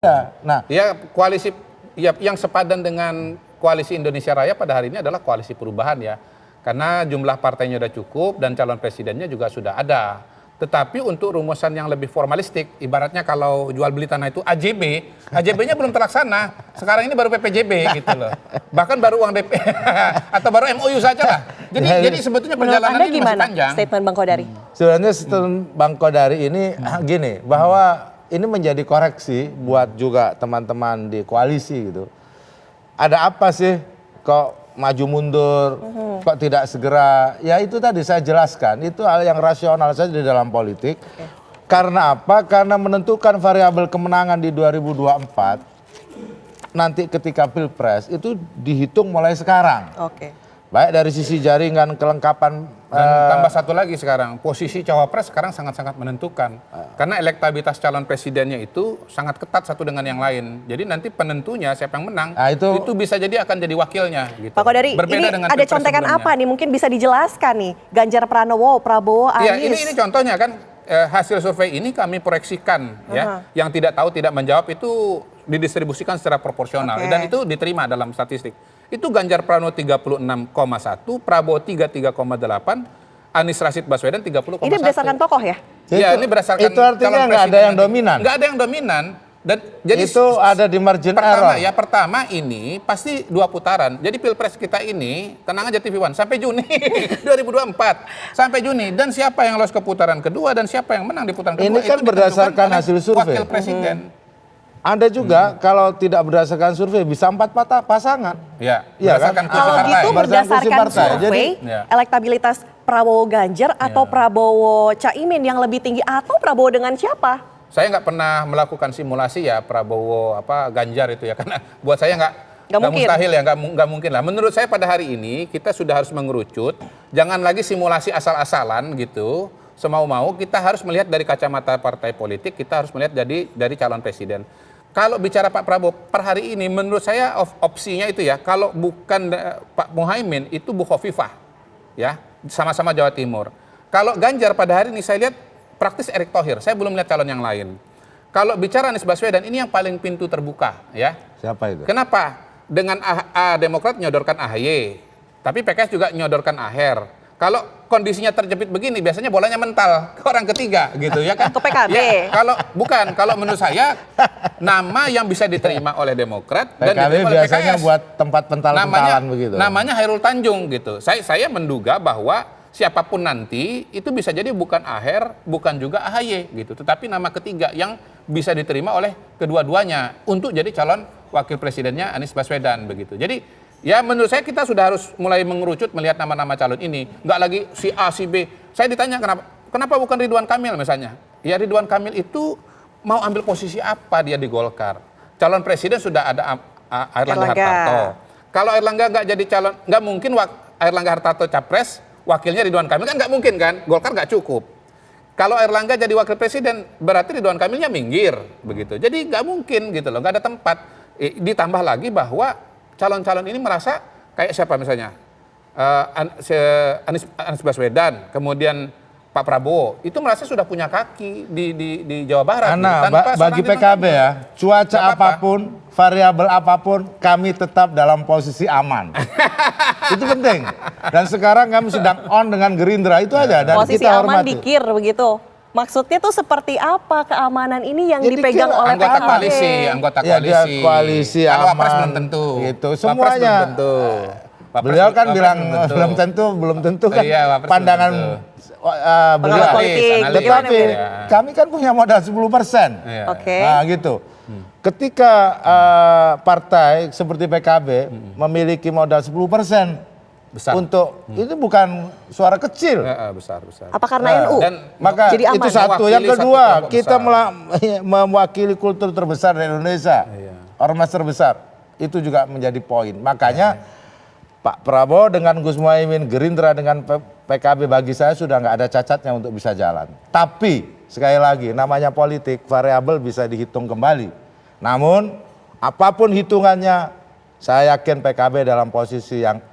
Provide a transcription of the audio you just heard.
Ya, nah, ya koalisi ya, yang sepadan dengan koalisi Indonesia Raya pada hari ini adalah koalisi perubahan ya. Karena jumlah partainya sudah cukup dan calon presidennya juga sudah ada. Tetapi untuk rumusan yang lebih formalistik, ibaratnya kalau jual beli tanah itu AJB, AJB-nya belum terlaksana. Sekarang ini baru PPJB gitu loh. Bahkan baru uang DP atau baru MOU saja lah. Jadi sebetulnya perjalanan ini masih panjang. Statement Bang Kodari? Sebenarnya statement Bang Kodari ini gini, bahwa ini menjadi koreksi buat juga teman-teman di koalisi gitu. Ada apa sih kok maju mundur, kok tidak segera? Ya itu tadi saya jelaskan, itu hal yang rasional saja di dalam politik. Karena apa? Karena menentukan variabel kemenangan di 2024, nanti ketika Pilpres itu dihitung mulai sekarang. Baik dari sisi jaringan, kelengkapan. Dan tambah satu lagi sekarang, posisi cawapres sekarang sangat-sangat menentukan. Karena elektabilitas calon presidennya itu sangat ketat satu dengan yang lain. Jadi nanti penentunya siapa yang menang, itu bisa jadi akan jadi wakilnya. Gitu. Pak Kodari, berbeda ini dengan ada contekan apa nih? Mungkin bisa dijelaskan nih, Ganjar Pranowo, Prabowo, Anies. Ya, ini contohnya kan, hasil survei ini kami proyeksikan ya, yang tidak tahu tidak menjawab itu didistribusikan secara proporsional dan itu diterima dalam statistik. Itu Ganjar Pranowo 36,1, Prabowo 33,8, Anies Rashid Baswedan 30,1. Ini berdasarkan tokoh ya? Iya, ini berdasarkan. Itu artinya nggak ada yang dominan. Nggak ada yang dominan. Dan jadi itu ada di margin pertama, error. Ya pertama ini pasti 2 putaran. Jadi Pilpres kita ini, tenang aja TV One, sampai Juni 2024. Sampai Juni. Dan siapa yang lolos ke putaran kedua dan siapa yang menang di putaran kedua. Ini kan itu berdasarkan hasil survei. Wakil Presiden. Ada juga kalau tidak berdasarkan survei bisa 4 pasangan. Ya, berdasarkan kan? Kalau gitu berdasarkan survei, elektabilitas Prabowo Ganjar atau Prabowo Caimin yang lebih tinggi atau Prabowo dengan siapa? Saya nggak pernah melakukan simulasi ya Prabowo Ganjar itu ya, karena buat saya nggak mustahil ya, nggak mungkin lah. Menurut saya pada hari ini kita sudah harus mengerucut, jangan lagi simulasi asal-asalan gitu, semau-mau. Kita harus melihat dari kacamata partai politik, kita harus melihat dari calon presiden. Kalau bicara Pak Prabowo per hari ini, menurut saya opsinya itu ya, kalau bukan Pak Muhaimin itu Bu Khofifah, ya sama-sama Jawa Timur. Kalau Ganjar pada hari ini saya lihat praktis Erick Thohir, saya belum lihat calon yang lain. Kalau bicara Anies Baswedan, ini yang paling pintu terbuka, ya. Siapa itu? Kenapa? Dengan Demokrat nyodorkan AHY, tapi PKS juga nyodorkan Aher. Kalau kondisinya terjepit begini, biasanya bolanya mental ke orang ketiga, gitu ya kan? Ke PKB. Ya, kalau menurut saya nama yang bisa diterima oleh Demokrat PKB dan diterima oleh biasanya PKS, buat tempat pentalan begitu. Namanya Hairul Tanjung gitu. Saya menduga bahwa siapapun nanti itu bisa jadi bukan Aher, bukan juga AHY gitu. Tetapi nama ketiga yang bisa diterima oleh kedua-duanya untuk jadi calon wakil presidennya Anies Baswedan begitu. Jadi ya menurut saya kita sudah harus mulai mengerucut melihat nama-nama calon ini. Nggak lagi si A, si B. Saya ditanya kenapa bukan Ridwan Kamil misalnya. Ya Ridwan Kamil itu mau ambil posisi apa dia di Golkar. Calon presiden sudah ada Airlangga Hartarto. Kalau Airlangga nggak jadi calon, nggak mungkin Airlangga Hartarto capres, wakilnya Ridwan Kamil kan nggak mungkin kan, Golkar nggak cukup. Kalau Airlangga jadi wakil presiden, berarti Ridwan Kamilnya minggir begitu. Jadi nggak mungkin gitu loh, nggak ada tempat. Ditambah lagi bahwa calon-calon ini merasa kayak siapa misalnya, Anies Baswedan, kemudian Pak Prabowo, itu merasa sudah punya kaki di Jawa Barat. Karena bagi PKB ya, cuaca apapun, variabel apapun, kami tetap dalam posisi aman. Itu penting. Dan sekarang kami sedang on dengan Gerindra, itu aja. Dan posisi kita aman hormati. dikir begitu. Maksudnya tuh seperti apa keamanan ini yang dipegang oleh anggota PKB? koalisi aman. Wapres belum tentu. Gitu. Semuanya. Belum tentu. Beliau kan bilang belum tentu kan pandangan beliau. Tetapi kami kan punya modal 10%. Nah gitu. Ketika partai seperti PKB memiliki modal 10%, besar. Untuk itu bukan suara kecil. Besar. Apa karena NU? Dan maka jadi aman. itu satu. Yang kedua, kita mewakili kultur terbesar di Indonesia. Ormas terbesar. Itu juga menjadi poin. Makanya Pak Prabowo dengan Gus Muhaimin, Gerindra dengan PKB bagi saya sudah nggak ada cacatnya untuk bisa jalan. Tapi sekali lagi namanya politik, variabel bisa dihitung kembali. Namun apapun hitungannya, saya yakin PKB dalam posisi yang